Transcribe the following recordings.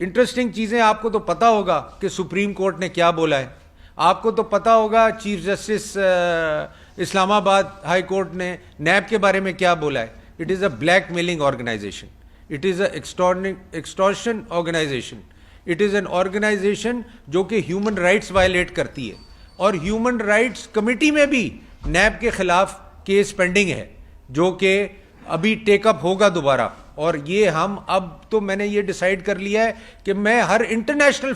Interesting چیزیں آپ کو تو پتا ہوگا کہ سپریم کورٹ نے کیا بولا ہے. آپ کو تو پتا ہوگا چیف جسٹس اسلام آباد ہائی کورٹ نے نیب کے بارے میں کیا بولا ہے. It is a blackmailing organisation, it is a extortion organisation, it is an organisation جو کہ ہیومن رائٹس وائلیٹ کرتی ہے. اور ہیومن رائٹس کمیٹی میں بھی نیب کے خلاف کیس پینڈنگ ہے جو کہ ابھی ٹیک اپ ہوگا دوبارہ. اور یہ ہم اب تو میں نے یہ ڈیسائیڈ کر لیا ہے کہ میں ہر انٹرنیشنل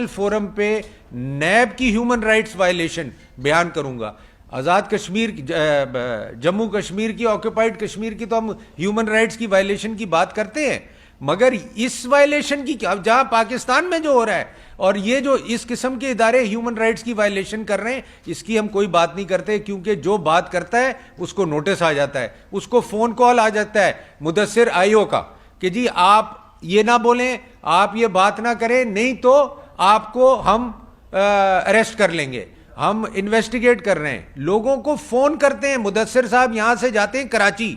فورم پہ نیب کی ہیومن رائٹس وائلیشن بیان کروں گا. آزاد کشمیر, جموں کشمیر کی, آکوپائڈ کشمیر کی تو ہم ہیومن رائٹس کی وائلیشن کی بات کرتے ہیں, مگر اس وائلیشن کی جہاں پاکستان میں جو ہو رہا ہے اور یہ جو اس قسم کے ادارے ہیومن رائٹس کی وائلیشن کر رہے ہیں, اس کی ہم کوئی بات نہیں کرتے, کیونکہ جو بات کرتا ہے اس کو نوٹس آ جاتا ہے, اس کو فون کال آ جاتا ہے مدثر آئیو کا کہ جی آپ یہ نہ بولیں, آپ یہ بات نہ کریں, نہیں تو آپ کو ہم اریسٹ کر لیں گے. ہم انویسٹیگیٹ کر رہے ہیں, لوگوں کو فون کرتے ہیں. مدثر صاحب یہاں سے جاتے ہیں کراچی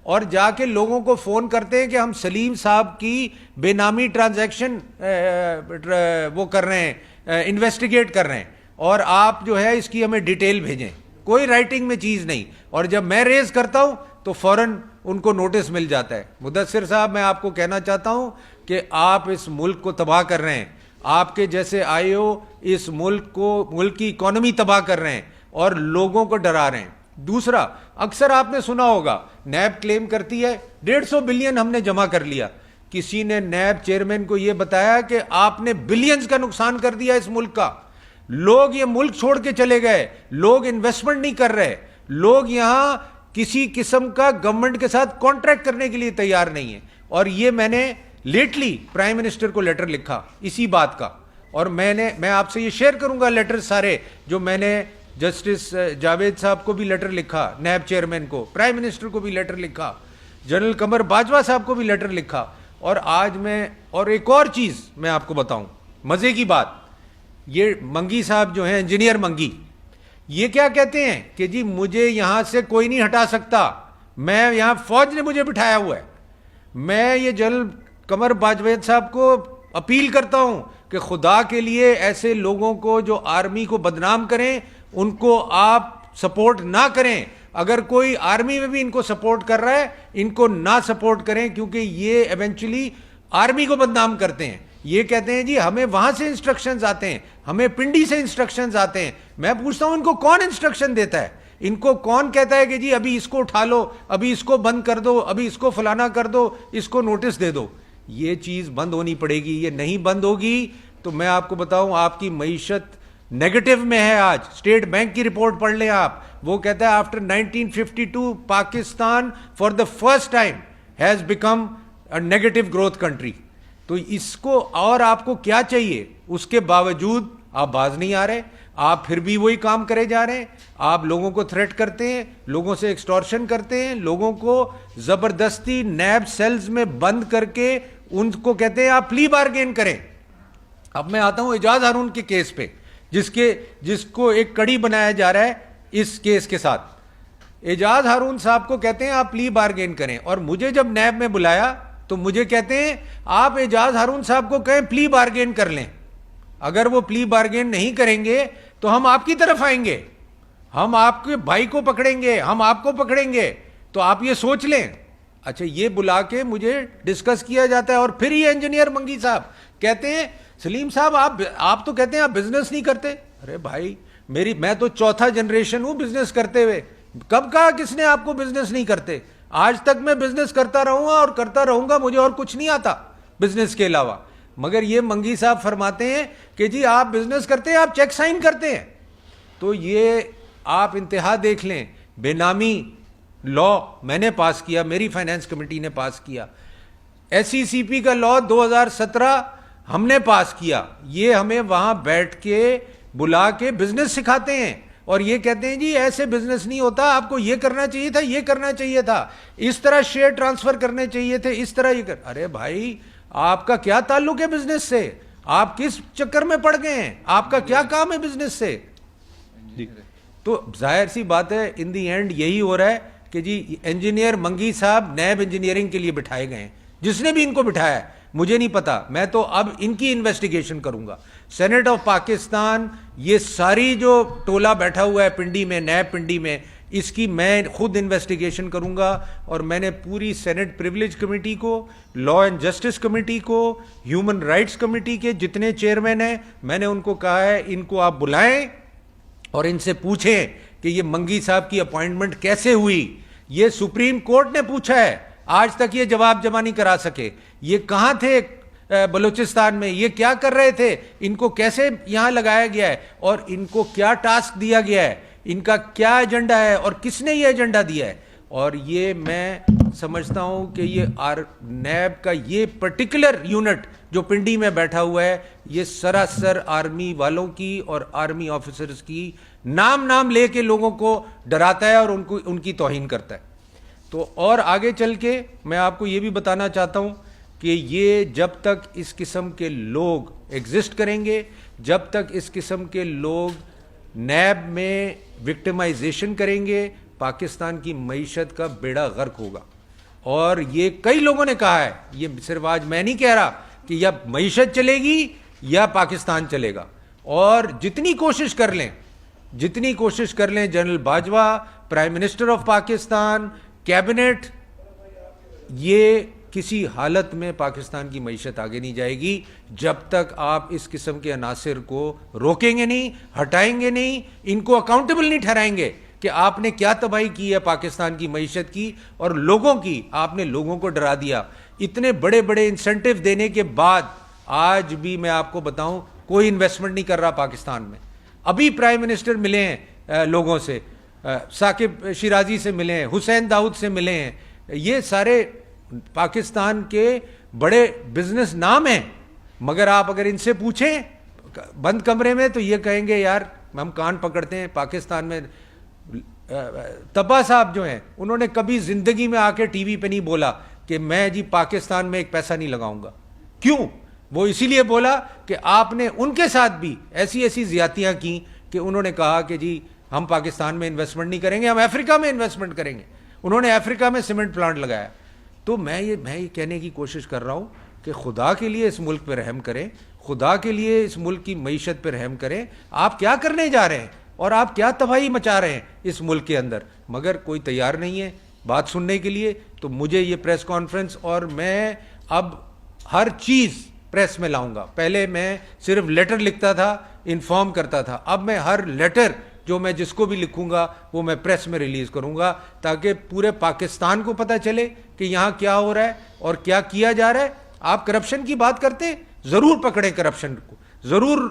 اور جا کے لوگوں کو فون کرتے ہیں کہ ہم سلیم صاحب کی بے نامی ٹرانزیکشن وہ کر رہے ہیں, انویسٹیگیٹ کر رہے ہیں, اور آپ جو ہے اس کی ہمیں ڈیٹیل بھیجیں. کوئی رائٹنگ میں چیز نہیں, اور جب میں ریز کرتا ہوں تو فوراً ان کو نوٹس مل جاتا ہے. مدثر صاحب, میں آپ کو کہنا چاہتا ہوں کہ آپ اس ملک کو تباہ کر رہے ہیں. آپ کے جیسے آئے ہو اس ملک کی اکانومی تباہ کر رہے ہیں اور لوگوں کو ڈرا رہے ہیں. دوسرا, اکثر آپ نے سنا ہوگا نیب کلیم کرتی ہے 150 بلین ہم نے جمع کر لیا. کسی نے نیب چیئرمین کو یہ بتایا کہ آپ نے بلینز کا نقصان کر دیا اس ملک کا. لوگ یہ ملک چھوڑ کے چلے گئے, لوگ انویسٹمنٹ نہیں کر رہے, لوگ یہاں کسی قسم کا گورنمنٹ کے ساتھ کانٹریکٹ کرنے کے لیے تیار نہیں ہے. اور یہ میں نے لیٹلی پرائم منسٹر کو لیٹر لکھا اسی بات کا, اور میں آپ سے یہ شیئر کروں گا لیٹر سارے جو میں نے جسٹس جاوید صاحب کو بھی لیٹر لکھا, نیب چیئرمین کو, پرائم منسٹر کو بھی لیٹر لکھا, جنرل قمر باجوہ صاحب کو بھی لیٹر لکھا. اور آج اور ایک اور چیز میں آپ کو بتاؤں, مزے کی بات, یہ منگی صاحب جو ہیں, انجینئر منگی, یہ کیا کہتے ہیں کہ جی مجھے یہاں سے کوئی نہیں ہٹا سکتا, میں یہاں فوج نے مجھے بٹھایا ہوا ہے. میں یہ جنرل قمر باجوید صاحب کو اپیل کرتا ہوں کہ خدا کے لیے ایسے لوگوں کو جو آرمی کو بدنام کریں ان کو آپ سپورٹ نہ کریں. اگر کوئی آرمی میں بھی ان کو سپورٹ کر رہا ہے, ان کو نہ سپورٹ کریں, کیونکہ یہ ایونچولی آرمی کو بدنام کرتے ہیں. یہ کہتے ہیں جی ہمیں وہاں سے انسٹرکشنز آتے ہیں, ہمیں پنڈی سے انسٹرکشنز آتے ہیں. میں پوچھتا ہوں ان کو کون انسٹرکشن دیتا ہے, ان کو کون کہتا ہے کہ جی ابھی اس کو اٹھا لو, ابھی اس کو بند کر دو, ابھی اس کو فلانا کر دو, اس کو نوٹس دے دو. یہ چیز بند ہونی پڑے گی. یہ نہیں بند ہوگی تو میں آپ کو بتاؤں آپ کی معیشت نیگیٹو میں ہے. آج اسٹیٹ بینک کی رپورٹ پڑھ لیں آپ, وہ کہتا ہے after 1952 Pakistan for the first time has become a negative growth country. تو اس کو اور آپ کو کیا چاہیے, اس کے باوجود آپ باز نہیں آ رہے, آپ پھر بھی وہی کام کرے جا رہے ہیں. آپ لوگوں کو تھریٹ کرتے ہیں, لوگوں سے ایکسٹورشن کرتے ہیں, لوگوں کو زبردستی نیب سیلز میں بند کر کے ان کو کہتے ہیں آپ پلی بارگین کریں. اب میں آتا ہوں اعجاز ہارون کے کیس پہ, جس کو ایک کڑی بنایا جا رہا ہے اس کیس کے ساتھ. اعجاز ہارون صاحب کو کہتے ہیں آپ پلی بارگین کریں, اور مجھے جب نیب میں بلایا تو مجھے کہتے ہیں آپ اعجاز ہارون صاحب کو کہیں پلی بارگین کر لیں. اگر وہ پلی بارگین نہیں کریں گے تو ہم آپ کی طرف آئیں گے, ہم آپ کے بھائی کو پکڑیں گے, ہم آپ کو پکڑیں گے. تو آپ یہ سوچ لیں. اچھا, یہ بلا کے مجھے ڈسکس کیا جاتا ہے, اور پھر یہ انجینئر منگی صاحب کہتے ہیں سلیم صاحب آپ تو کہتے ہیں آپ بزنس نہیں کرتے. ارے بھائی, میں تو چوتھا جنریشن ہوں بزنس کرتے ہوئے. کب کہا کس نے آپ کو بزنس نہیں کرتے؟ آج تک میں بزنس کرتا رہوں گا اور کرتا رہوں گا, مجھے اور کچھ نہیں آتا بزنس کے علاوہ. مگر یہ منگی صاحب فرماتے ہیں کہ جی آپ بزنس کرتے ہیں, آپ چیک سائن کرتے ہیں. تو یہ آپ انتہا دیکھ لیں. بے نامی لا میں نے پاس کیا, میری فائنانس کمیٹی نے پاس کیا. SECP کا لا 2017 ہم نے پاس کیا. یہ ہمیں وہاں بیٹھ کے بلا کے بزنس سکھاتے ہیں, اور یہ کہتے ہیں جی ایسے بزنس نہیں ہوتا, آپ کو یہ کرنا چاہیے تھا, یہ کرنا چاہیے تھا, اس طرح شیئر ٹرانسفر کرنے چاہیے تھے, اس طرح یہ ارے بھائی, آپ کا کیا تعلق ہے بزنس سے؟ آپ کس چکر میں پڑ گئے ہیں؟ آپ کا کیا کام ہے بزنس سے؟ تو ظاہر سی بات ہے ان دی اینڈ یہی ہو رہا ہے کہ جی انجینئر منگی صاحب نیب انجینئرنگ کے لیے بٹھائے گئے ہیں, جس نے بھی ان کو بٹھایا ہے. مجھے نہیں پتا, میں تو اب ان کی انویسٹیگیشن کروں گا. سینٹ آف پاکستان, یہ ساری جو ٹولہ بیٹھا ہوا ہے پنڈی میں, نیب پنڈی میں, اس کی میں خود انویسٹیگیشن کروں گا. اور میں نے پوری سینٹ پریویلیج کمیٹی کو, لا اینڈ جسٹس کمیٹی کو, ہیومن رائٹس کمیٹی کے جتنے چیئرمین ہیں, میں نے ان کو کہا ہے ان کو آپ بلائیں اور ان سے پوچھیں کہ یہ منگی صاحب کی اپوائنٹمنٹ کیسے ہوئی. یہ سپریم کورٹ نے پوچھا ہے, آج تک یہ جواب جمع نہیں کرا سکے. یہ کہاں تھے بلوچستان میں, یہ کیا کر رہے تھے, ان کو کیسے یہاں لگایا گیا ہے, اور ان کو کیا ٹاسک دیا گیا ہے, ان کا کیا ایجنڈا ہے, اور کس نے یہ ایجنڈا دیا ہے. اور یہ میں سمجھتا ہوں کہ یہ نیب کا یہ پرٹیکولر یونٹ جو پنڈی میں بیٹھا ہوا ہے, یہ سراسر آرمی والوں کی اور آرمی آفیسرز کی نام لے کے لوگوں کو ڈراتا ہے اور ان کی توہین کرتا ہے. تو اور آگے چل کے میں آپ کو یہ بھی بتانا چاہتا ہوں کہ یہ جب تک اس قسم کے لوگ ایگزسٹ کریں گے, جب تک اس قسم کے لوگ نیب میں وکٹمائزیشن کریں گے, پاکستان کی معیشت کا بیڑا غرق ہوگا. اور یہ کئی لوگوں نے کہا ہے, یہ صرف آج میں نہیں کہہ رہا, کہ یا معیشت چلے گی یا پاکستان چلے گا. اور جتنی کوشش کر لیں general Bajwa, prime minister of Pakistan, cabinet, یہ کسی حالت میں پاکستان کی معیشت آگے نہیں جائے گی جب تک آپ اس قسم کے عناصر کو روکیں گے نہیں, ہٹائیں گے نہیں, ان کو اکاؤنٹیبل نہیں ٹھہرائیں گے کہ آپ نے کیا تباہی کی ہے پاکستان کی معیشت کی اور لوگوں کی. آپ نے لوگوں کو ڈرا دیا اتنے بڑے بڑے انسینٹیو دینے کے بعد. آج بھی میں آپ کو بتاؤں کوئی انویسٹمنٹ نہیں کر رہا پاکستان میں. ابھی پرائم منسٹر ملے ہیں لوگوں سے, ثاقب شیرازی سے ملے ہیں, حسین داؤد سے ملے ہیں, یہ سارے پاکستان کے بڑے بزنس نام ہیں, مگر آپ اگر ان سے پوچھیں بند کمرے میں تو یہ کہیں گے یار ہم کان پکڑتے ہیں. پاکستان میں تبا صاحب جو ہیں, انہوں نے کبھی زندگی میں آ کے ٹی وی پہ نہیں بولا کہ میں جی پاکستان میں ایک پیسہ نہیں لگاؤں گا. کیوں؟ وہ اسی لیے بولا کہ آپ نے ان کے ساتھ بھی ایسی زیادتیاں کی کہ انہوں نے کہا کہ جی ہم پاکستان میں انویسٹمنٹ نہیں کریں گے, ہم افریقہ میں انویسٹمنٹ کریں گے. انہوں نے افریقہ میں سیمنٹ پلانٹ لگایا. تو میں یہ کہنے کی کوشش کر رہا ہوں کہ خدا کے لیے اس ملک پہ رحم کریں, خدا کے لیے اس ملک کی معیشت پہ رحم کریں. آپ کیا کرنے جا رہے ہیں اور آپ کیا تباہی مچا رہے ہیں اس ملک کے اندر, مگر کوئی تیار نہیں ہے بات سننے کے لیے. تو مجھے یہ پریس کانفرنس, اور میں اب ہر چیز پریس میں لاؤں گا. پہلے میں صرف لیٹر لکھتا تھا, انفارم کرتا تھا, اب میں ہر لیٹر جو میں جس کو بھی لکھوں گا وہ میں پریس میں ریلیز کروں گا تاکہ پورے پاکستان کو پتہ چلے کہ یہاں کیا ہو رہا ہے اور کیا کیا جا رہا ہے. آپ کرپشن کی بات کرتے ہیں, ضرور پکڑیں کرپشن کو, ضرور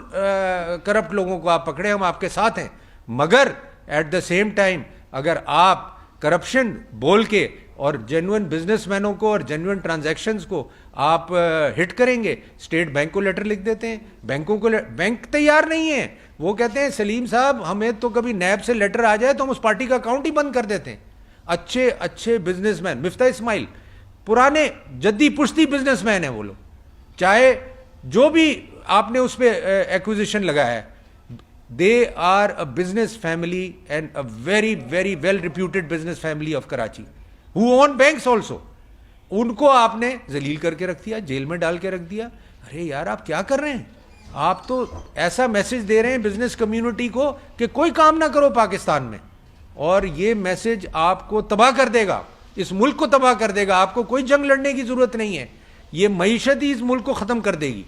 کرپٹ لوگوں کو آپ پکڑیں, ہم آپ کے ساتھ ہیں. مگر ایٹ دا سیم ٹائم اگر آپ کرپشن بول کے اور جینوئن بزنس مینوں کو اور جینوئن ٹرانزیکشنز کو آپ ہٹ کریں گے, اسٹیٹ بینک کو لیٹر لکھ دیتے ہیں, بینکوں کو بینک تیار نہیں ہیں. وہ کہتے ہیں سلیم صاحب ہمیں تو کبھی نیب سے لیٹر آ جائے تو ہم اس پارٹی کا اکاؤنٹ ہی بند کر دیتے ہیں. اچھے بزنس مین, مفتاح اسماعیل پرانے جدی پشتی بزنس مین ہیں وہ لوگ, چاہے جو بھی آپ نے اس پہ ایکوزیشن لگایا ہے, they are a business family and a very very well reputed business family of Karachi who own banks also. ان کو آپ نے ذلیل کر کے رکھ دیا, جیل میں ڈال کے رکھ دیا. ارے یار آپ کیا کر رہے ہیں, آپ تو ایسا میسج دے رہے ہیں بزنس کمیونٹی کو کہ کوئی کام نہ کرو پاکستان میں, اور یہ میسج آپ کو تباہ کر دے گا, اس ملک کو تباہ کر دے گا. آپ کو کوئی جنگ لڑنے کی ضرورت نہیں ہے, یہ معیشت ہی اس ملک کو ختم کر دے گی.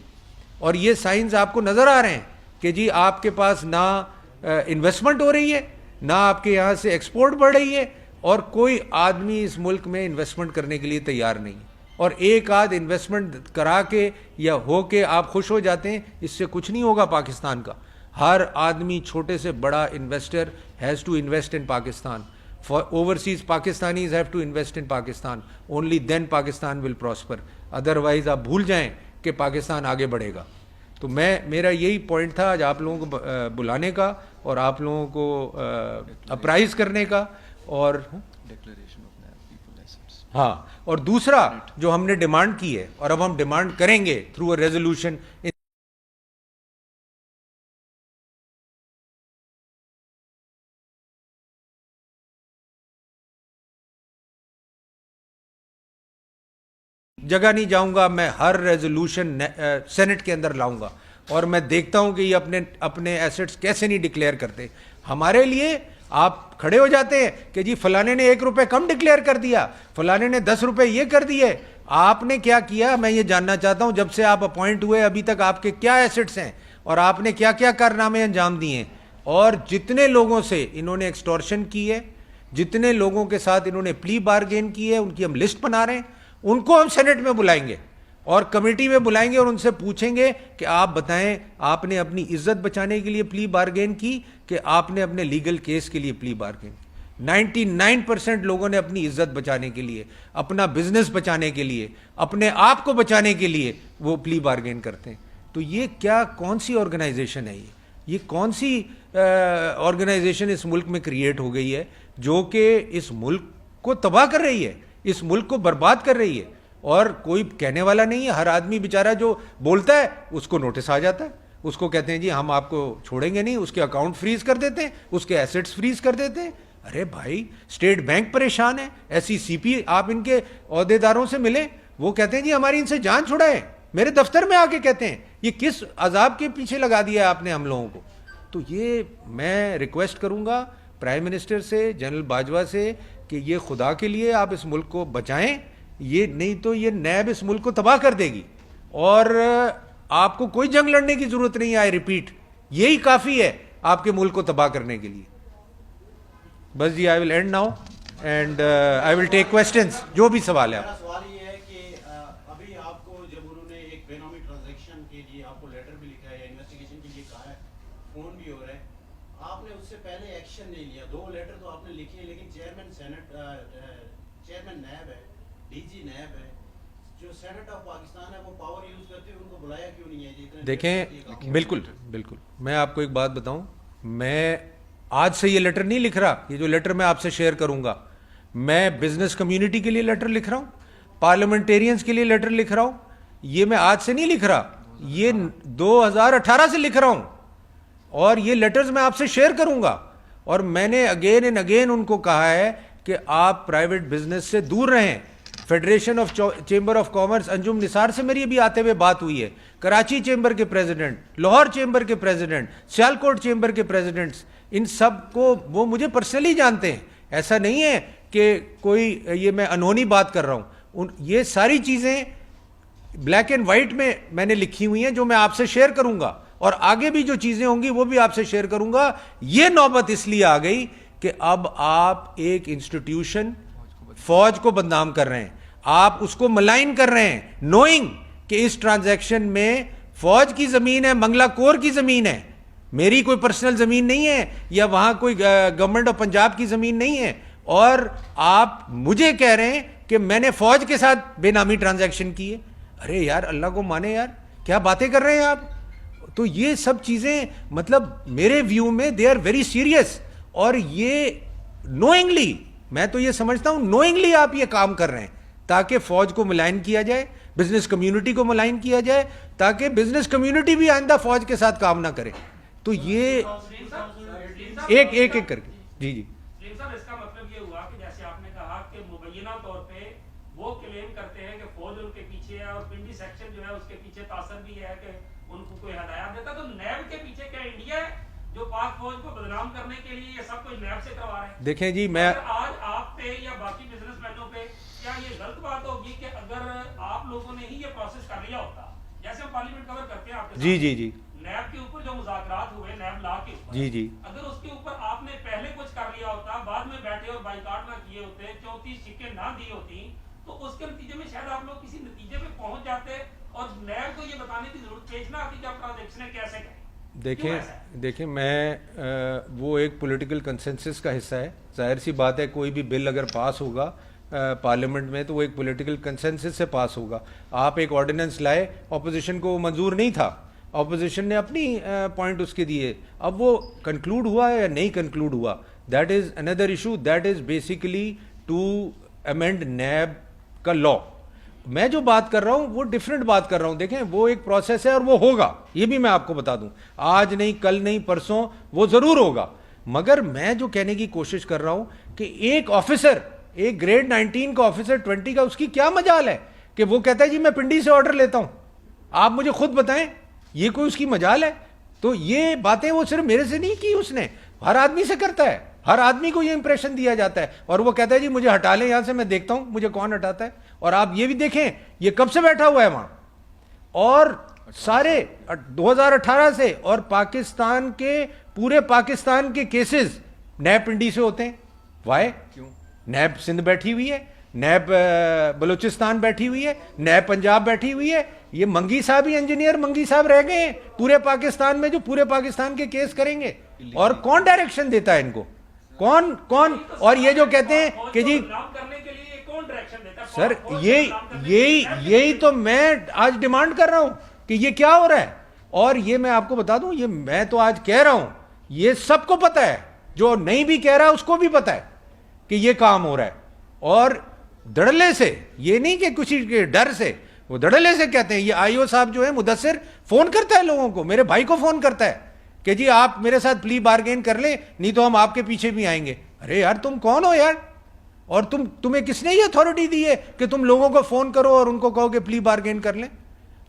اور یہ سائنز آپ کو نظر آ رہے ہیں کہ جی آپ کے پاس نہ انویسٹمنٹ ہو رہی ہے, نہ آپ کے یہاں سے ایکسپورٹ بڑھ رہی ہے, اور کوئی آدمی اس ملک میں انویسٹمنٹ کرنے کے لیے تیار نہیں. اور ایک آدھ انویسٹمنٹ کرا کے یا ہو کے آپ خوش ہو جاتے ہیں, اس سے کچھ نہیں ہوگا پاکستان کا. ہر آدمی چھوٹے سے بڑا investor has to invest in Pakistan. For overseas Pakistanis have to invest in Pakistan, only then Pakistan will prosper. Otherwise آپ بھول جائیں کہ پاکستان آگے بڑھے گا. تو میرا یہی پوائنٹ تھا آج آپ لوگوں کو بلانے کا اور آپ لوگوں کو اپرائز کرنے کا. اور ہاں, اور دوسرا جو ہم نے ڈیمانڈ کی ہے اور اب ہم ڈیمانڈ کریں گے تھرو اے ریزولوشن, جگہ نہیں جاؤں گا, میں ہر ریزولوشن سینٹ کے اندر لاؤں گا, اور میں دیکھتا ہوں کہ یہ اپنے ایسٹس کیسے نہیں ڈکلیئر کرتے. ہمارے لیے آپ کھڑے ہو جاتے ہیں کہ جی فلانے نے 1 روپے کم ڈکلیئر کر دیا, فلانے نے 10 روپے یہ کر دیے. آپ نے کیا کیا, میں یہ جاننا چاہتا ہوں, جب سے آپ اپوائنٹ ہوئے ابھی تک آپ کے کیا ایسٹس ہیں, اور آپ نے کیا کیا کارنامے انجام دیے ہیں, اور جتنے لوگوں سے انہوں نے ایکسٹورشن کی ہے, جتنے لوگوں کے ساتھ انہوں نے پلی بارگین کی ہے, ان کی ہم لسٹ بنا رہے ہیں. ان کو ہم سینٹ میں بلائیں گے اور کمیٹی میں بلائیں گے, اور ان سے پوچھیں گے کہ آپ بتائیں آپ نے اپنی عزت بچانے کے لیے پلی بارگین کی کہ آپ نے اپنے لیگل کیس کے لیے پلی بارگین کی. 99% لوگوں نے اپنی عزت بچانے کے لیے, اپنا بزنس بچانے کے لیے, اپنے آپ کو بچانے کے لیے وہ پلی بارگین کرتے ہیں. تو یہ کیا کون سی آرگنائزیشن ہے, یہ کون سی آرگنائزیشن اس ملک میں کریٹ ہو گئی ہے جو کہ اس ملک کو تباہ کر رہی ہے, اس ملک کو برباد کر رہی ہے, اور کوئی کہنے والا نہیں ہے. ہر آدمی بیچارہ جو بولتا ہے اس کو نوٹس آ جاتا ہے, اس کو کہتے ہیں جی ہم آپ کو چھوڑیں گے نہیں, اس کے اکاؤنٹ فریز کر دیتے ہیں, اس کے ایسٹس فریز کر دیتے ہیں. ارے بھائی اسٹیٹ بینک پریشان ہے, ایسی سی پی, آپ ان کے عہدیداروں سے ملیں, وہ کہتے ہیں جی ہماری ان سے جان چھڑائیں, میرے دفتر میں آ کے کہتے ہیں یہ کس عذاب کے پیچھے لگا دیا ہے آپ نے ہم لوگوں کو. تو یہ میں ریکویسٹ کروں گا پرائم منسٹر سے, جنرل باجوہ سے, کہ یہ خدا کے لیے آپ اس ملک کو بچائیں, یہ نہیں تو یہ نیب اس ملک کو تباہ کر دے گی, اور آپ کو کوئی جنگ لڑنے کی ضرورت نہیں ہے. آئی ریپیٹ, یہی کافی ہے آپ کے ملک کو تباہ کرنے کے لیے. بس جی, I will end now and I will take questions, جو بھی سوال ہے. میرا سوال یہ ہے کہ ابھی آپ کو جب انہوں نے ایک بے نامی ٹرانزیکشن کے لیے آپ کو لیٹر بھی لکھا ہے یا انویسٹیگیشن کے لیے کہا ہے, فون بھی ہو رہا ہے, آپ نے اس سے پہلے ایکشن نہیں لیا. 2 لیٹر تو آپ نے لکھے ہیں, لیکن چیئرمین سینٹ, چیئرمین نیب ہے, ڈی جی نیب ہے, جو سینٹ آف پاکستان ہے, وہ پاور یوز کرتے ہوئے ان کو بلایا کیوں نہیں ہے؟ دیکھیں بالکل بالکل, میں آپ کو ایک بات بتاؤں, میں آج سے یہ لیٹر نہیں لکھ رہا. یہ جو لیٹر میں آپ سے شیئر کروں گا, میں بزنس کمیونٹی کے لیے لیٹر لکھ رہا ہوں, پارلیمنٹیرینز کے لیے لیٹر لکھ رہا ہوں. یہ میں آج سے نہیں لکھ رہا, یہ 2018 سے لکھ رہا ہوں, اور یہ لیٹرز میں آپ سے شیئر کروں گا. اور میں نے اگین اینڈ اگین ان کو کہا ہے کہ آپ پرائیویٹ بزنس سے دور رہیں. Federation of chamber of commerce, Anjum Nisar سے میری ابھی آتے ہوئے بات ہوئی ہے, کراچی چیمبر کے پریزیڈنٹ, لاہور چیمبر کے پریزیڈنٹ, سیالکوٹ چیمبر کے پریزیڈنٹس, ان سب کو وہ مجھے پرسنلی جانتے ہیں. ایسا نہیں ہے کہ کوئی یہ میں انہونی بات کر رہا ہوں. یہ ساری چیزیں بلیک اینڈ وائٹ میں نے لکھی ہوئی ہیں, جو میں آپ سے شیئر کروں گا, اور آگے بھی جو چیزیں ہوں گی وہ بھی آپ سے شیئر کروں گا. یہ نوبت اس لیے آ گئی کہ اب آپ ایک انسٹیٹیوشن فوج کو بدنام کر رہے ہیں, آپ اس کو ملائن کر رہے ہیں, نوئنگ کہ اس ٹرانزیکشن میں فوج کی زمین ہے, منگلا کور کی زمین ہے, میری کوئی پرسنل زمین نہیں ہے, یا وہاں کوئی گورنمنٹ آف پنجاب کی زمین نہیں ہے, اور آپ مجھے کہہ رہے ہیں کہ میں نے فوج کے ساتھ بے نامی ٹرانزیکشن کی ہے. ارے یار, اللہ کو مانے یار, کیا باتیں کر رہے ہیں آپ. تو یہ سب چیزیں مطلب میرے ویو میں دے آر ویری سیریس, اور یہ نوئنگلی, میں تو یہ سمجھتا ہوں نوئنگلی آپ یہ کام کر رہے ہیں تاکہ فوج کو ملائن کیا جائے, بزنس کمیونٹی کو ملائن کیا جائے, تاکہ بزنس کمیونٹی بھی آئندہ فوج کے ساتھ کام نہ کرے. تو یہ ایک ایک کر کے جی جی اس کا مطلب یہ ہوا کہ جیسے آپ نے کہا کہ مبینہ طور پہ وہ کلیم کرتے ہیں کہ فوج ان کے پیچھے ہے, اور پنڈی سیکشن جو ہے اس کے پیچھے تاثر بھی ہے کہ ان کو کوئی ہدایات دیتا, تو نیب کے پیچھے کیا انڈیا ہے جو پاک فوج کو بدنام کرنے کے لیے یہ سب کچھ نیب سے کروا رہے ہیں؟ دیکھیں جی, میں آج آپ پہ یا باقی بزنس مینوں پہ کیا یہ غلط بات ہوگی کہ اگر آپ لوگوں نے ہی یہ پروسیس کر لیا ہوتا, جیسے ہم پارلیمنٹ کور کرتے ہیں آپ کے جی جی جی نیب کے اوپر جو مذاکرات ہوئے نیب لا کے اوپر, جی جی, اگر اس کے اوپر آپ نے پہلے کچھ کر لیا ہوتا, بعد میں بیٹھے اور بائیکاٹ نہ کیے ہوتے, 34 سیٹیں نہ دی ہوتی, تو اس کے نتیجے میں شاید آپ لوگ کسی نتیجے پہ پہنچ جاتے, اور نیب کو یہ بتانے کی ضرورت پیش نہ آتی کہ آپ ٹرانزیکشن کیسے کریں. دیکھیں میں وہ ایک پولیٹیکل کنسنسس کا حصہ ہے, ظاہر سی بات ہے, کوئی بھی بل اگر پاس ہوگا پارلیمنٹ میں تو وہ ایک پولیٹیکل کنسنسس سے پاس ہوگا. آپ ایک آرڈیننس لائے, اپوزیشن کو وہ منظور نہیں تھا, اپوزیشن نے اپنی پوائنٹ اس کے دیے, اب وہ کنکلوڈ ہوا ہے یا نہیں کنکلوڈ ہوا, that is another issue, that is basically to amend NAB کا لا. میں جو بات کر رہا ہوں وہ ڈفرینٹ بات کر رہا ہوں. دیکھیں وہ ایک پروسیس ہے اور وہ ہوگا, یہ بھی میں آپ کو بتا دوں, آج نہیں کل نہیں پرسوں وہ ضرور ہوگا. مگر میں جو کہنے کی کوشش کر رہا ہوں کہ ایک آفیسر, ایک گریڈ 19 کا آفیسر 20 کا, اس کی کیا مجال ہے کہ وہ کہتا ہے جی میں پنڈی سے آرڈر لیتا ہوں. آپ مجھے خود بتائیں یہ کوئی اس کی مجال ہے؟ تو یہ باتیں وہ صرف میرے سے نہیں کی، اس نے ہر آدمی سے کرتا ہے. ہر آدمی کو یہ امپریشن دیا جاتا ہے اور وہ کہتا ہے جی مجھے ہٹا لیں یہاں سے، میں دیکھتا ہوں مجھے کون ہٹاتا ہے. اور آپ یہ بھی دیکھیں یہ کب سے بیٹھا ہوا ہے وہاں، اور سارے 2018 سے، اور پاکستان کے پورے پاکستان کے کیسز نیب پنڈی سے ہوتے ہیں. وائے؟ کیوں؟ نیب سندھ بیٹھی ہوئی ہے، نیب بلوچستان بیٹھی ہوئی ہے، نیب پنجاب بیٹھی ہوئی ہے. یہ منگی صاحب ہی انجینئر منگی صاحب رہ گئے ہیں پورے پاکستان میں جو پورے پاکستان کے کیس کریں گے. اور کون ڈائریکشن دیتا ہے ان کو؟ کون؟ اور یہ جو کہتے ہیں کہ جی سر یہی تو میں آج ڈیمانڈ کر رہا ہوں کہ یہ کیا ہو رہا ہے. اور یہ میں آپ کو بتا دوں، یہ میں تو آج کہہ رہا ہوں، یہ سب کو پتا ہے، جو نہیں بھی کہہ رہا اس کو بھی پتا ہے کہ یہ کام ہو رہا ہے. اور دڑلے سے، یہ نہیں کہ کسی کے ڈر سے، وہ دڑلے سے کہتے ہیں. یہ آئی او صاحب جو ہے مدثر فون کرتا ہے لوگوں کو، میرے بھائی کو فون کرتا ہے کہ جی آپ میرے ساتھ پلی بارگین کر لیں نہیں تو ہم آپ کے پیچھے بھی آئیں گے. ارے یار تم کون ہو یار؟ اور تمہیں کس نے یہ اتھارٹی دی ہے کہ تم لوگوں کو فون کرو اور ان کو کہو کہ پلی بارگین کر لیں؟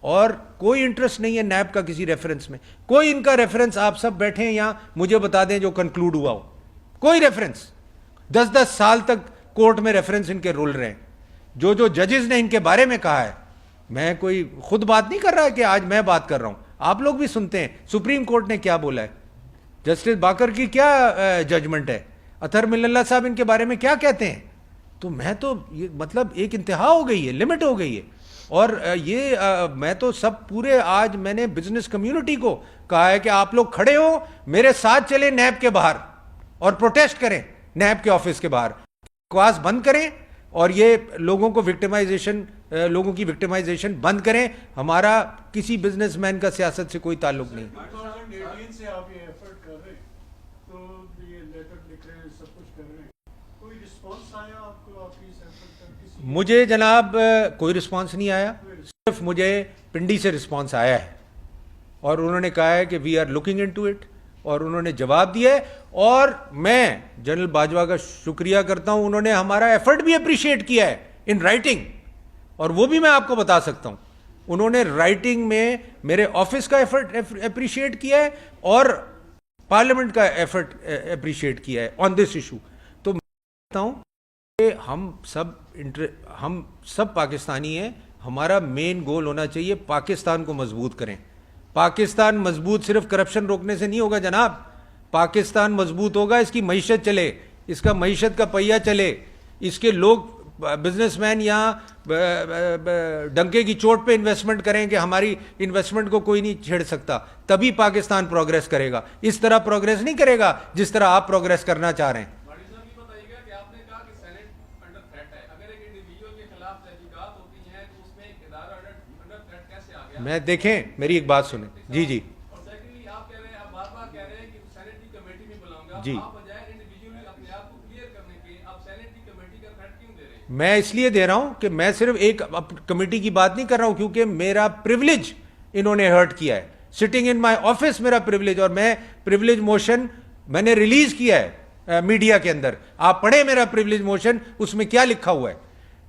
اور کوئی انٹرسٹ نہیں ہے نیب کا کسی ریفرنس میں. کوئی ان کا ریفرنس آپ سب بیٹھے ہیں یہاں مجھے بتا دیں جو کنکلوڈ ہوا ہو. کوئی ریفرنس 10 سال تک کورٹ میں ریفرنس ان کے رول رہے ہیں. جو ججز نے ان کے بارے میں کہا ہے، میں کوئی خود بات نہیں کر رہا کہ آج میں بات کر رہا ہوں، آپ لوگ بھی سنتے ہیں. سپریم کورٹ نے کیا بولا ہے، جسٹس باکر کی کیا ججمنٹ ہے، اطہر مل اللہ صاحب ان کے بارے میں کیا کہتے ہیں. تو میں تو یہ مطلب ایک انتہا ہو گئی ہے، لمٹ ہو گئی ہے. اور یہ میں تو سب پورے آج میں نے بزنس کمیونٹی کو کہا ہے کہ آپ لوگ کھڑے ہو میرے ساتھ چلیں نیب کے باہر اور پروٹیسٹ کریں نیب کے آفس کے باہر، بکواس بند کریں اور یہ لوگوں کو لوگوں کی وکٹمائزیشن بند کریں. ہمارا کسی بزنس مین کا سیاست سے کوئی تعلق نہیں. 2018 سے آپ یہ ایفرٹ کر رہے ہیں تو یہ لیٹر لکھ رہے ہیں، سب کچھ کر رہے ہیں، کوئی رسپانس آیا آپ کو آپ کی اس ایفرٹ کا؟ مجھے جناب کوئی رسپانس نہیں آیا، صرف مجھے پنڈی سے رسپانس آیا ہے اور انہوں نے کہا ہے کہ we are looking into it, اور انہوں نے جواب دیا ہے. اور میں جنرل باجوہ کا شکریہ کرتا ہوں، انہوں نے ہمارا ایفرٹ بھی اپریشیٹ کیا ہے ان رائٹنگ، اور وہ بھی میں آپ کو بتا سکتا ہوں. انہوں نے رائٹنگ میں میرے آفس کا ایفرٹ اپریشیٹ کیا ہے اور پارلیمنٹ کا ایفرٹ اپریشیٹ کیا ہے آن دس ایشو. تو میں کہتا ہوں کہ ہم سب پاکستانی ہیں، ہمارا مین گول ہونا چاہیے پاکستان کو مضبوط کریں. پاکستان مضبوط صرف کرپشن روکنے سے نہیں ہوگا جناب. پاکستان مضبوط ہوگا اس کی معیشت چلے، اس کا معیشت کا پہیہ چلے، اس کے لوگ بزنس مین یہاں ڈنکے کی چوٹ پہ انویسٹمنٹ کریں کہ ہماری انویسٹمنٹ کو کوئی نہیں چھیڑ سکتا، تبھی پاکستان پروگریس کرے گا. اس طرح پروگریس نہیں کرے گا جس طرح آپ پروگریس کرنا چاہ رہے ہیں. میں دیکھیں میری ایک بات سنیں. جی جی جی میں اس لیے دے رہا ہوں کہ میں صرف ایک کمیٹی کی بات نہیں کر رہا ہوں، کیونکہ میرا پریولیج انہوں نے ہرٹ کیا ہے. سٹنگ ان مائی آفس میرا پریولیج، اور میں پریولیج موشن میں نے ریلیز کیا ہے میڈیا کے اندر. آپ پڑھیں میرا پریولیج موشن، اس میں کیا لکھا ہوا ہے.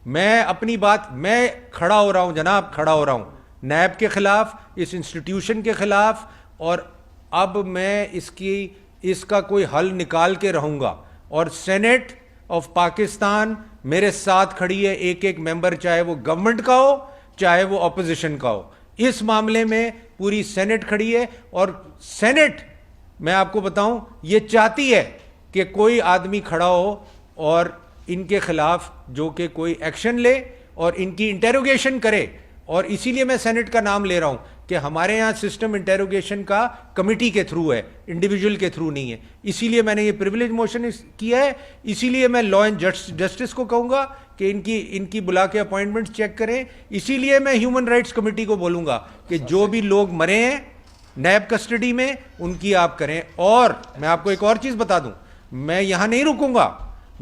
میں اپنی بات میں کھڑا ہو رہا ہوں جناب، کھڑا ہو رہا ہوں نیب کے خلاف، اس انسٹیٹیوشن کے خلاف، اور اب میں اس کا کوئی حل نکال کے رہوں گا. اور سینٹ آف پاکستان میرے ساتھ کھڑی ہے، ایک ایک ممبر، چاہے وہ گورنمنٹ کا ہو چاہے وہ اپوزیشن کا ہو. اس معاملے میں پوری سینٹ کھڑی ہے. اور سینٹ میں آپ کو بتاؤں یہ چاہتی ہے کہ کوئی آدمی کھڑا ہو اور ان کے خلاف جو کہ کوئی ایکشن لے اور ان کی انٹیروگیشن کرے. اور اسی لیے میں سینٹ کا نام لے رہا ہوں کہ ہمارے یہاں سسٹم انٹیروگیشن کا کمیٹی کے تھرو ہے، انڈیویجول کے تھرو نہیں ہے. اسی لیے میں نے یہ پریولیج موشن کیا ہے. اسی لیے میں لا اینڈ جسٹس کو کہوں گا کہ ان کی بلا کے اپوائنٹمنٹ چیک کریں. اسی لیے میں ہیومن رائٹس کمیٹی کو بولوں گا کہ جو بھی لوگ مرے ہیں نیب کسٹڈی میں ان کی آپ کریں. اور میں آپ کو ایک اور چیز بتا دوں، میں یہاں نہیں رکوں گا،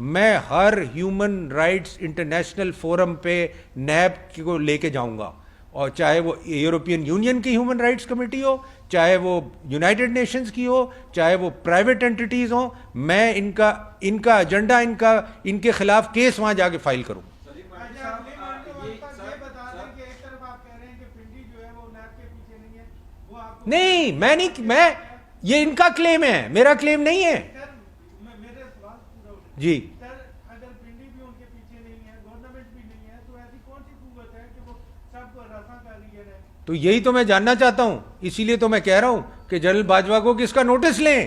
میں ہر ہیومن رائٹس انٹرنیشنل فورم پہ نیب کو لے کے جاؤں گا. اور چاہے وہ یورپین یونین کی ہیومن رائٹس کمیٹی ہو، چاہے وہ یونائٹڈ نیشنز کی ہو، چاہے وہ پرائیویٹ انٹیٹیز ہوں، میں ان کا ایجنڈا ان کے خلاف کیس وہاں جا کے فائل کروں. نہیں میں یہ ان کا کلیم ہے, میرا کلیم نہیں ہے. میرے سوال پورا ہو جائے. جی سر اگر پنڈی بھی ان کے پیچھے نہیں ہے, گورنمنٹ بھی نہیں ہے, تو ایسی کون سی قوت ہے کہ وہ سب کو ہراساں کر رہی ہے؟ تو یہی تو میں جاننا چاہتا ہوں, اسی لیے تو میں کہہ رہا ہوں کہ جنرل باجوہ کو اس کا نوٹس لیں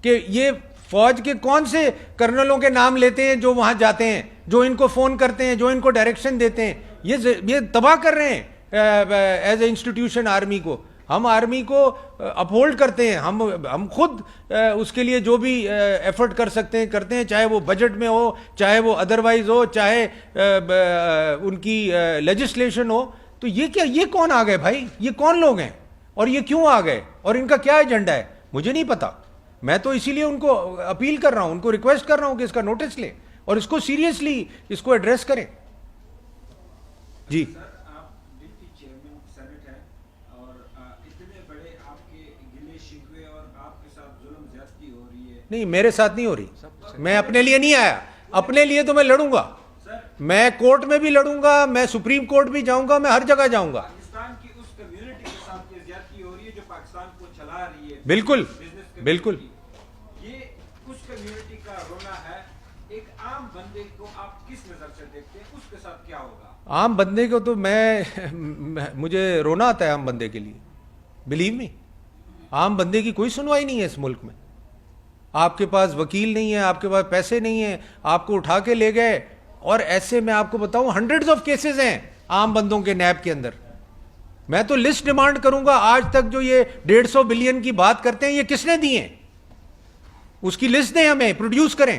کہ یہ فوج کے کون سے کرنلوں کے نام لیتے ہیں جو وہاں جاتے ہیں, جو ان کو فون کرتے ہیں, جو ان کو ڈائریکشن دیتے ہیں. یہ تباہ کر رہے ہیں ایز اے انسٹیٹیوشن آرمی کو. ہم آرمی کو اپہولڈ کرتے ہیں, ہم خود اس کے لیے جو بھی ایفرٹ کر سکتے ہیں کرتے ہیں, چاہے وہ بجٹ میں ہو, چاہے وہ ادروائز ہو, چاہے ان کی لیجسلیشن ہو. تو یہ کیا, یہ کون آ گئے بھائی, یہ کون لوگ ہیں اور یہ کیوں آ گئے اور ان کا کیا ایجنڈا ہے, مجھے نہیں پتا. میں تو اسی لیے ان کو اپیل کر رہا ہوں, ان کو ریکویسٹ کر رہا ہوں کہ اس کا نوٹس لیں اور اس کو سیریسلی اس کو ایڈریس کریں. جی سر آپ ڈپٹی چیئرمین سینٹ ہیں اور اتنے بڑے آپ کے گلے شکوے اور آپ کے ساتھ ظلم زیادتی ہو رہی ہے. نہیں, میرے ساتھ نہیں ہو رہی, میں اپنے لیے نہیں آیا, اپنے لیے تو میں لڑوں گا, میں کورٹ میں بھی لڑوں گا, میں سپریم کورٹ بھی جاؤں گا, میں ہر جگہ جاؤں گا. پاکستان کی اس کمیونٹی کے ساتھ یہ زیادتی ہو رہی ہے جو پاکستان کو چلا رہی ہے. بالکل بالکل. یہ اس کمیونٹی کا رونا ہے. ایک عام بندے کو آپ کس نظر سے دیکھتے ہیں, اس کے ساتھ کیا ہوگا؟ عام بندے کو تو مجھے رونا آتا ہے عام بندے کے لیے, بلیو می. عام بندے کی کوئی سنوائی نہیں ہے اس ملک میں. آپ کے پاس وکیل نہیں ہے, آپ کے پاس پیسے نہیں ہیں, آپ کو اٹھا کے لے گئے. اور ایسے میں آپ کو بتاؤں ہنڈریڈز آف کیسز ہیں عام بندوں کے نیب کے اندر. میں تو لسٹ ڈیمانڈ کروں گا, آج تک جو یہ 150 بلین کی بات کرتے ہیں یہ کس نے دی ہیں, اس کی لسٹ دیں, ہمیں پروڈیوس کریں.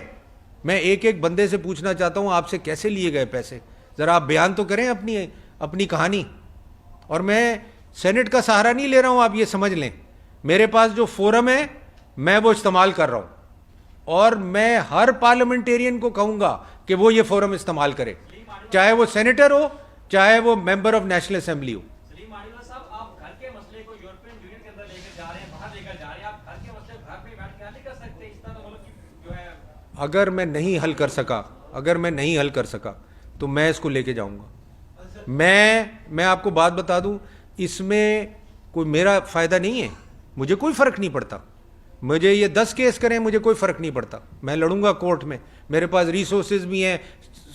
میں ایک ایک بندے سے پوچھنا چاہتا ہوں آپ سے کیسے لیے گئے پیسے, ذرا آپ بیان تو کریں اپنی کہانی. اور میں سینٹ کا سہارا نہیں لے رہا ہوں, آپ یہ سمجھ لیں. میرے پاس جو فورم ہے میں وہ استعمال کر رہا ہوں, اور میں ہر پارلیمنٹیرین کو کہوں گا کہ وہ یہ فورم استعمال کرے, چاہے وہ سینیٹر ہو, چاہے وہ ممبر آف نیشنل اسمبلی ہو. سلیم مانیولہ صاحب, آپ گھر کے مسئلے کو یورپین یونین کے اندر لے کر جا رہے ہیں, باہر لے کر جا رہے ہیں, آپ گھر کے مسئلے گھر پہ بیٹھ کے حل نہیں کر سکتے؟ اس طرح ملک کی جو ہے اگر میں نہیں حل کر سکا تو میں اس کو لے کے جاؤں گا. میں آپ کو بات بتا دوں, اس میں کوئی میرا فائدہ نہیں ہے, مجھے کوئی فرق نہیں پڑتا. مجھے یہ 10 کیس کریں مجھے کوئی فرق نہیں پڑتا, میں لڑوں گا کورٹ میں. میرے پاس ریسورسز بھی ہیں,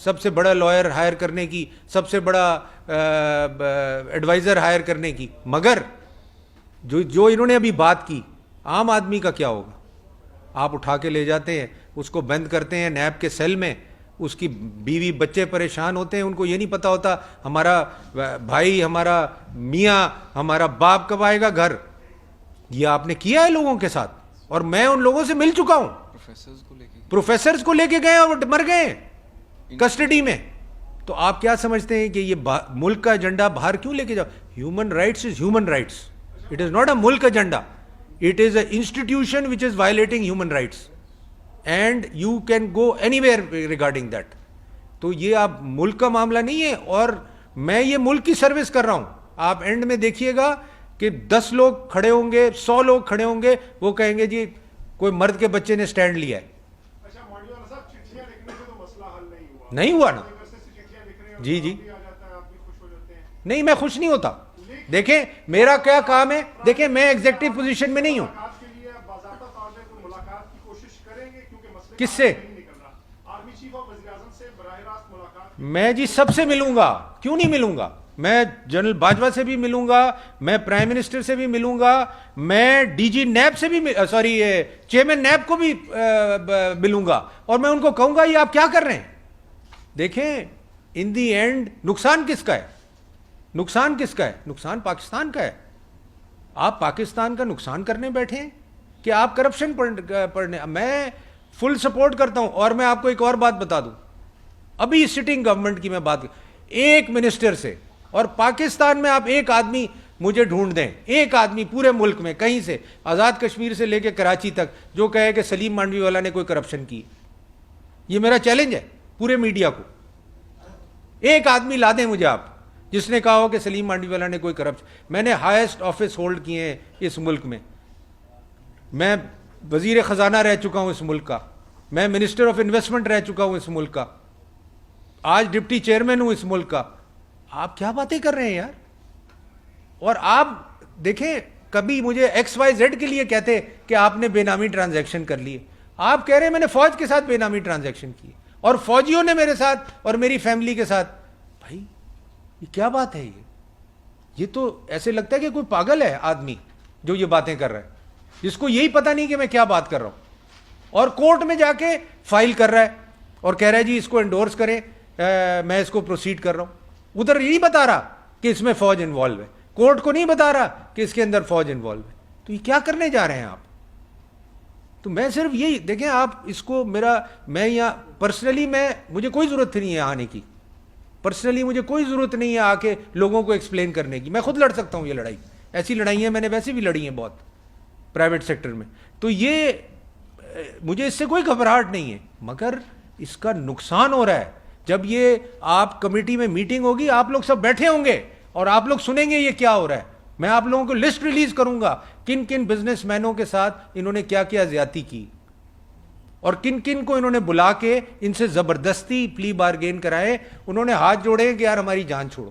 سب سے بڑا لائر ہائر کرنے کی, سب سے بڑا ایڈوائزر ہائر کرنے کی. مگر جو انہوں نے ابھی بات کی, عام آدمی کا کیا ہوگا؟ آپ اٹھا کے لے جاتے ہیں, اس کو بند کرتے ہیں نیب کے سیل میں, اس کی بیوی بچے پریشان ہوتے ہیں, ان کو یہ نہیں پتا ہوتا ہمارا بھائی, ہمارا میاں, ہمارا باپ کب آئے گا گھر. یہ آپ نے کیا ہے لوگوں کے ساتھ, اور میں ان لوگوں سے مل چکا ہوں. پروفیسرز کو لے کے گئے اور مر گئے کسٹڈی میں. تو آپ کیا سمجھتے ہیں کہ یہ ملک کا ایجنڈا باہر کیوں لے کے جاؤ؟ Human rights is human rights, it is not a ملک agenda, it is a institution which is violating human rights, and you can go anywhere regarding that. تو یہ آپ ملک کا معاملہ نہیں ہے, اور میں یہ ملک کی سروس کر رہا ہوں. آپ اینڈ میں دیکھیے گا کہ 10 لوگ کھڑے ہوں گے, 100 لوگ کھڑے ہوں گے, وہ کہیں گے جی کوئی مرد کے بچے نے سٹینڈ لیا ہے. اچھا مانیولہ صاحب, چٹھیاں لکھنے سے تو مسئلہ حل نہیں ہوا نا. جی نہیں, میں خوش نہیں ہوتا. دیکھیں میرا کیا کام ہے, دیکھیں میں ایگزیکٹو پوزیشن میں نہیں ہوں. کس سے؟ میں جی سب سے ملوں گا, کیوں نہیں ملوں گا. میں جنرل باجوہ سے بھی ملوں گا, میں پرائم منسٹر سے بھی ملوں گا, میں ڈی جی نیب سے بھی چیئرمین نیب کو بھی ملوں گا, اور میں ان کو کہوں گا یہ آپ کیا کر رہے ہیں. دیکھیں ان دی اینڈ نقصان کس کا ہے؟ نقصان کس کا ہے؟ نقصان پاکستان کا ہے. آپ پاکستان کا نقصان کرنے بیٹھے ہیں کہ آپ کرپشن پڑھنے. میں فل سپورٹ کرتا ہوں. اور میں آپ کو ایک اور بات بتا دوں, ابھی سٹنگ گورنمنٹ کی میں بات, ایک منسٹر سے, اور پاکستان میں آپ ایک آدمی مجھے ڈھونڈ دیں, ایک آدمی پورے ملک میں کہیں سے, آزاد کشمیر سے لے کے کراچی تک, جو کہے کہ سلیم مانڈوی والا نے کوئی کرپشن کی. یہ میرا چیلنج ہے پورے میڈیا کو. ایک آدمی لا دیں مجھے آپ جس نے کہا ہو کہ سلیم مانڈوی والا نے کوئی کرپشن. میں نے ہائیسٹ آفس ہولڈ کیے ہیں اس ملک میں, میں وزیر خزانہ رہ چکا ہوں اس ملک کا, میں منسٹر آف انویسٹمنٹ رہ چکا ہوں اس ملک کا, آج ڈپٹی چیئرمین ہوں اس ملک کا. آپ کیا باتیں کر رہے ہیں یار. اور آپ دیکھیں کبھی مجھے XYZ کے لیے کہتے کہ آپ نے بے نامی ٹرانزیکشن کر لیے. آپ کہہ رہے ہیں میں نے فوج کے ساتھ بے نامی ٹرانزیکشن کی اور فوجیوں نے میرے ساتھ اور میری فیملی کے ساتھ. بھائی یہ کیا بات ہے؟ یہ تو ایسے لگتا ہے کہ کوئی پاگل ہے آدمی جو یہ باتیں کر رہا ہے, جس کو یہی پتہ نہیں کہ میں کیا بات کر رہا ہوں, اور کورٹ میں جا کے فائل کر رہا ہے اور کہہ رہا ہے جی اس کو انڈورس کریں, میں اس کو پروسیڈ کر رہا ہوں. ادھر یہی بتا رہا کہ اس میں فوج انوالو ہے, کورٹ کو نہیں بتا رہا کہ اس کے اندر فوج انوالو ہے. تو یہ کیا کرنے جا رہے ہیں آپ؟ تو میں صرف یہی دیکھیں, آپ اس کو میں یہاں پرسنلی مجھے کوئی ضرورت نہیں ہے آنے کی, پرسنلی مجھے کوئی ضرورت نہیں ہے آ کے لوگوں کو ایکسپلین کرنے کی. میں خود لڑ سکتا ہوں یہ لڑائی, ایسی لڑائیاں میں نے ویسے بھی لڑی ہیں بہت پرائیویٹ سیکٹر میں. تو یہ مجھے اس سے کوئی گھبراہٹ نہیں ہے, مگر اس کا نقصان ہو رہا ہے. جب یہ آپ کمیٹی میں میٹنگ ہوگی, آپ لوگ سب بیٹھے ہوں گے اور آپ لوگ سنیں گے یہ کیا ہو رہا ہے. میں آپ لوگوں کو لسٹ ریلیز کروں گا کن کن بزنس مینوں کے ساتھ انہوں نے کیا کیا زیادتی کی, اور کن کن کو انہوں نے بلا کے ان سے زبردستی پلی بارگین کرائے. انہوں نے ہاتھ جوڑے کہ یار ہماری جان چھوڑو,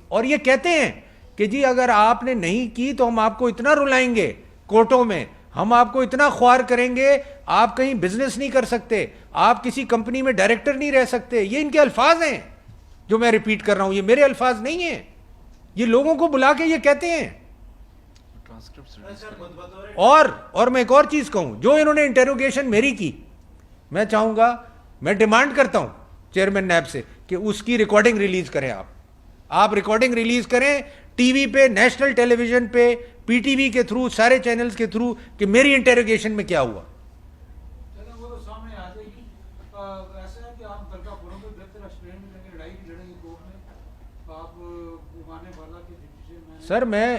اور یہ کہتے ہیں کہ جی اگر آپ نے نہیں کی تو ہم آپ کو اتنا رلائیں گے کورٹوں میں, ہم آپ کو اتنا خوار کریں گے, آپ کہیں بزنس نہیں کر سکتے, آپ کسی کمپنی میں ڈائریکٹر نہیں رہ سکتے. یہ ان کے الفاظ ہیں جو میں ریپیٹ کر رہا ہوں, یہ میرے الفاظ نہیں ہیں, یہ لوگوں کو بلا کے یہ کہتے ہیں. اور میں ایک اور چیز کہوں, جو انہوں نے انٹروگیشن میری کی, میں چاہوں گا, میں ڈیمانڈ کرتا ہوں چیئرمین نیب سے کہ اس کی ریکارڈنگ ریلیز کریں. آپ ریکارڈنگ ریلیز کریں ٹی وی پہ, نیشنل ٹیلی ویژن پہ, پی ٹی وی کے تھرو, سارے چینلز کے تھرو, کہ میری انٹروگیشن میں کیا ہوا. وہ تو سامنے آ جائے گی. ایسا ہے کہ آپ درگاہ پوروں میں بہتر ایکسپلین کریں گے, لڑائی بھی لڑیں گے کورٹ میں. آپ پیمانے والا کے ڈپٹی سر, میں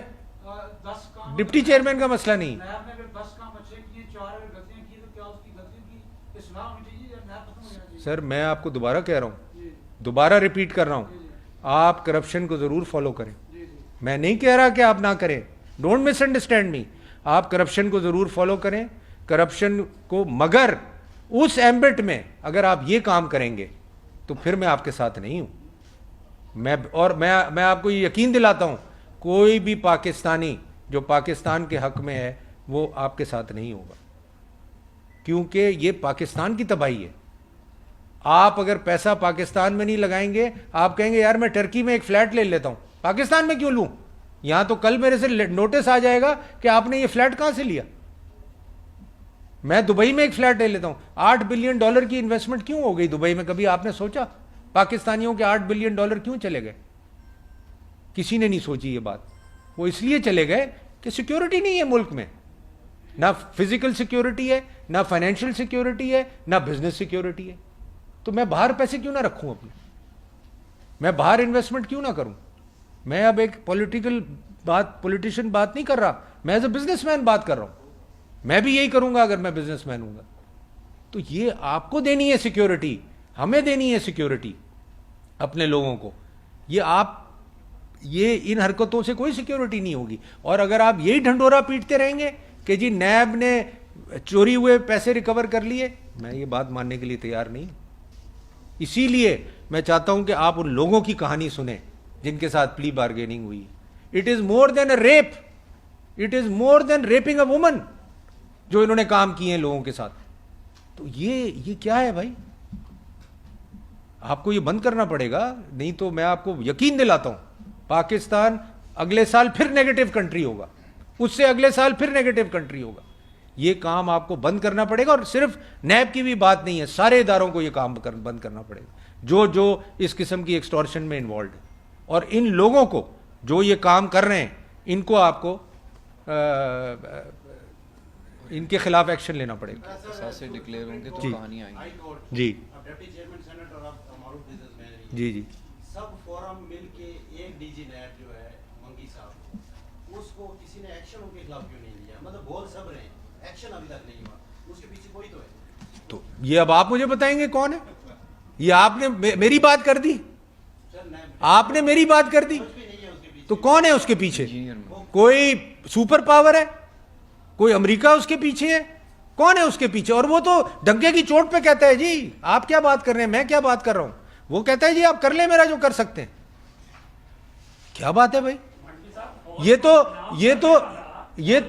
ڈپٹی چیئرمین کا مسئلہ نہیں. نیب نے اگر 10 کام اچھے کیے, 4 اگر غلطیاں کی, تو کیا اس کی غلطیوں کی اصلاح ہونی چاہیے یا نیب ختم ہو جانا چاہیے؟ سر میں آپ کو دوبارہ کہہ رہا ہوں, دوبارہ ریپیٹ کر رہا ہوں, آپ کرپشن کو ضرور فالو کریں. میں نہیں کہہ رہا کہ آپ نہ کریں, ڈونٹ مس انڈرسٹینڈ می. آپ کرپشن کو ضرور فالو کریں, کرپشن کو, مگر اس ایمبٹ میں اگر آپ یہ کام کریں گے تو پھر میں آپ کے ساتھ نہیں ہوں. میں آپ کو یہ یقین دلاتا ہوں, کوئی بھی پاکستانی جو پاکستان کے حق میں ہے وہ آپ کے ساتھ نہیں ہوگا, کیونکہ یہ پاکستان کی تباہی ہے. آپ اگر پیسہ پاکستان میں نہیں لگائیں گے, آپ کہیں گے یار میں ٹرکی میں ایک فلیٹ لے لیتا ہوں, پاکستان میں کیوں لوں؟ یہاں تو کل میرے سے نوٹس آ جائے گا کہ آپ نے یہ فلیٹ کہاں سے لیا. میں دبئی میں ایک فلیٹ لے لیتا ہوں. $8 بلین کی انویسٹمنٹ کیوں ہو گئی دبئی میں؟ کبھی آپ نے سوچا پاکستانیوں کے $8 بلین کیوں چلے گئے؟ کسی نے نہیں سوچی یہ بات. وہ اس لیے چلے گئے کہ سیکیورٹی نہیں ہے ملک میں, نہ فزیکل سیکیورٹی ہے, نہ فائنینشیل سیکیورٹی ہے, نہ بزنس سیکیورٹی ہے. تو میں باہر پیسے کیوں نہ رکھوں اپنے, میں باہر انویسٹمنٹ کیوں نہ کروں؟ میں اب ایک پولیٹیشین بات نہیں کر رہا, میں ایز اے بزنس مین بات کر رہا ہوں. میں بھی یہی کروں گا اگر میں بزنس مین ہوں گا. تو یہ آپ کو دینی ہے سیکیورٹی, ہمیں دینی ہے سیکیورٹی اپنے لوگوں کو. یہ ان حرکتوں سے کوئی سیکیورٹی نہیں ہوگی. اور اگر آپ یہی ڈھنڈورا پیٹتے رہیں گے کہ جی نیب نے چوری ہوئے پیسے ریکور کر لیے, میں یہ بات ماننے کے لیے تیار نہیں. اسی لیے میں چاہتا ہوں کہ آپ ان لوگوں کی کہانی سنیں جن کے ساتھ پلی بارگیننگ ہوئی. It is more than a rape, it is more than raping a woman جو انہوں نے کام کیے ہیں لوگوں کے ساتھ. تو یہ کیا ہے بھائی؟ آپ کو یہ بند کرنا پڑے گا, نہیں تو میں آپ کو یقین دلاتا ہوں پاکستان اگلے سال پھر نیگیٹو کنٹری ہوگا, اس سے اگلے سال پھر نیگیٹو کنٹری ہوگا. یہ کام آپ کو بند کرنا پڑے گا, اور صرف نیب کی بھی بات نہیں ہے, سارے اداروں کو یہ کام بند کرنا پڑے گا جو اس قسم کی ایکسٹورشن میں انوالوڈ ہے. اور ان لوگوں کو جو یہ کام کر رہے ہیں, ان کو آپ کو ان کے خلاف ایکشن لینا پڑے گا. احساس ڈکلیئر ہوں گے تو جی. کہانی آئیں ہائی کورٹ, جی اب ڈپٹی چیئرمین سینٹ اور اب معروف بزنس مین ہیں, جی جی سب فورم مل کے ایک ڈی جی نیب جو ہے منگی صاحب, اس کو کسی نے ایکشن ان کے خلاف کیوں نہیں لیا؟ مطلب بول سب رہے ہیں, ایکشن ابھی تک نہیں ہوا, اس کے پیچھے کوئی تو ہے. تو یہ اب آپ مجھے بتائیں گے کون ہے؟ یہ آپ نے میری بات کر دی, سر نیب آپ نے میری بات کر دی, کچھ بھی نہیں ہے اس کے پیچھے. تو کون ہے اس کے پیچھے؟ انجینئر کوئی سپر پاور ہے؟ کوئی امریکہ اس کے پیچھے ہے؟ کون ہے اس کے پیچھے؟ اور وہ تو ڈنکے کی چوٹ پہ کہتا ہے جی آپ کیا بات کر رہے ہیں, میں کیا بات کر رہا ہوں. وہ کہتا ہے جی آپ کر لیں میرا جو کر سکتے ہیں. کیا بات ہے بھائی؟ منڈی صاحب یہ تو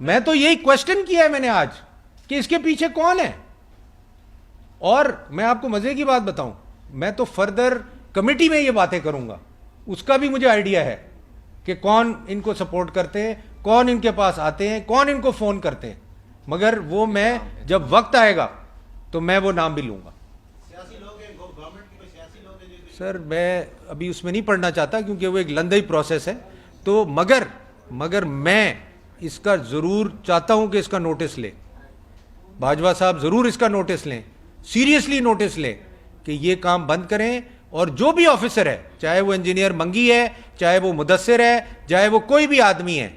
میں تو یہی کوشچن کیا ہے میں نے آج کہ اس کے پیچھے کون ہے. اور میں آپ کو مزے کی بات بتاؤں, میں تو فردر کمیٹی میں یہ باتیں کروں گا, اس کا بھی مجھے آئیڈیا ہے کہ کون ان کو سپورٹ کرتے ہیں, کون ان کے پاس آتے ہیں, کون ان کو فون کرتے ہیں, مگر وہ میں جب وقت آئے گا تو میں وہ نام بھی لوں گا. سیاسی لوگ ہیں, گورنمنٹ کے کوئی سیاسی لوگ ہیں جو سر میں ابھی اس میں نہیں پڑھنا چاہتا کیونکہ وہ ایک لندئی پروسیس ہے, تو مگر میں اس کا ضرور چاہتا ہوں کہ اس کا نوٹس لیں, باجوہ صاحب ضرور اس کا نوٹس لیں, سیریسلی نوٹس لیں کہ یہ کام بند کریں. اور جو بھی آفیسر ہے, چاہے وہ انجینئر منگی ہے, چاہے وہ مدثر ہے, چاہے وہ کوئی بھی آدمی ہے,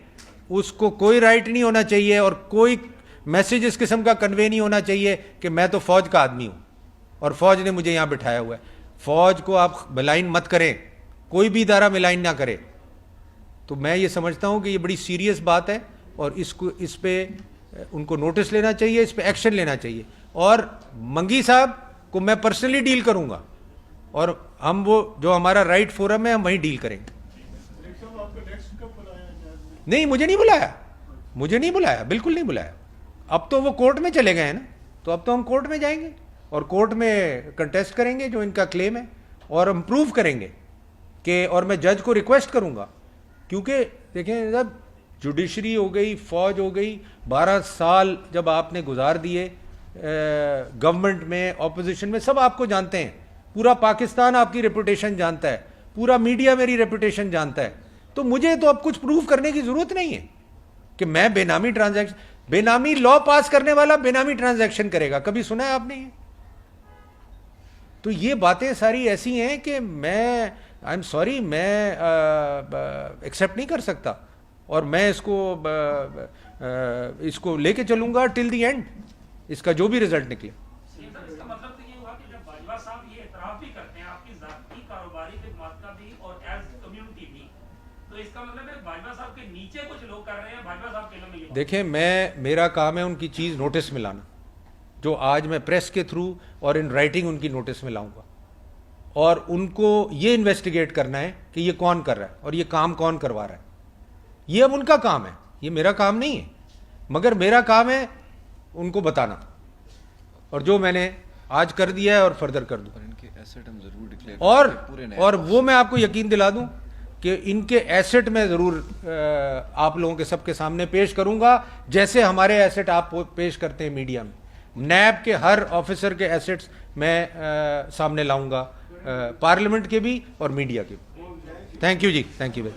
اس کو کوئی رائٹ نہیں ہونا چاہیے اور کوئی میسج اس قسم کا کنوے نہیں ہونا چاہیے کہ میں تو فوج کا آدمی ہوں اور فوج نے مجھے یہاں بٹھایا ہوا ہے. فوج کو آپ ملائن مت کریں, کوئی بھی ادارہ ملائن نہ کرے. تو میں یہ سمجھتا ہوں کہ یہ بڑی سیریس بات ہے اور اس پہ ان کو نوٹس لینا چاہیے, اس پہ ایکشن لینا چاہیے. اور منگی صاحب کو میں پرسنلی ڈیل کروں گا اور ہم وہ جو ہمارا رائٹ فورم ہے ہم وہیں ڈیل کریں گے. نہیں مجھے نہیں بلایا, بالکل نہیں بلایا. اب تو وہ کورٹ میں چلے گئے ہیں نا, تو اب تو ہم کورٹ میں جائیں گے اور کورٹ میں کنٹیسٹ کریں گے جو ان کا کلیم ہے اور ہم پروو کریں گے کہ, اور میں جج کو ریکویسٹ کروں گا کیونکہ دیکھیں جب جوڈیشری ہو گئی, فوج ہو گئی, 12 سال جب آپ نے گزار دیے گورنمنٹ میں, اپوزیشن میں, سب آپ کو جانتے ہیں, پورا پاکستان آپ کی ریپوٹیشن جانتا ہے, پورا میڈیا میری ریپوٹیشن جانتا ہے. تو مجھے تو اب کچھ پروف کرنے کی ضرورت نہیں ہے کہ میں بے نامی لا پاس کرنے والا بے نامی ٹرانزیکشن کرے گا. کبھی سنا ہے آپ نے یہ؟ تو یہ باتیں ساری ایسی ہیں کہ میں آئی ایم سوری, میں ایکسیپٹ نہیں کر سکتا اور میں اس کو لے کے چلوں گا ٹل دی اینڈ, اس کا جو بھی رزلٹ نکلے. اس کا مطلب تو یہ ہوا کہ جب باجوہ صاحب یہ اعتراف بھی کرتے ہیں آپ کی ذاتی کاروباری خدمات کا بھی اور ایز کمیونٹی بھی, تو اس کا مطلب ہے باجوہ صاحب کے نیچے کچھ لوگ کر رہے ہیں باجوہ صاحب کے علم میں. دیکھیں میرا کام ہے ان کی چیز نوٹس میں لانا, جو آج میں پریس کے تھرو اور ان رائٹنگ ان کی نوٹس میں لاؤں گا, اور ان کو یہ انویسٹیگیٹ کرنا ہے کہ یہ کون کر رہا ہے اور یہ کام کون کروا رہا ہے. یہ اب ان کا کام ہے, یہ میرا کام نہیں ہے, مگر میرا کام ہے ان کو بتانا, اور جو میں نے آج کر دیا ہے اور فردر کر دوں. اور وہ میں آپ کو یقین دلا دوں کہ ان کے ایسٹ میں ضرور آپ لوگوں کے سب کے سامنے پیش کروں گا, جیسے ہمارے ایسٹ آپ پیش کرتے ہیں میڈیا میں. نیب کے ہر آفیسر کے ایسٹس میں سامنے لاؤں گا, پارلیمنٹ کے بھی اور میڈیا کے بھی. Thank you ji, thank you.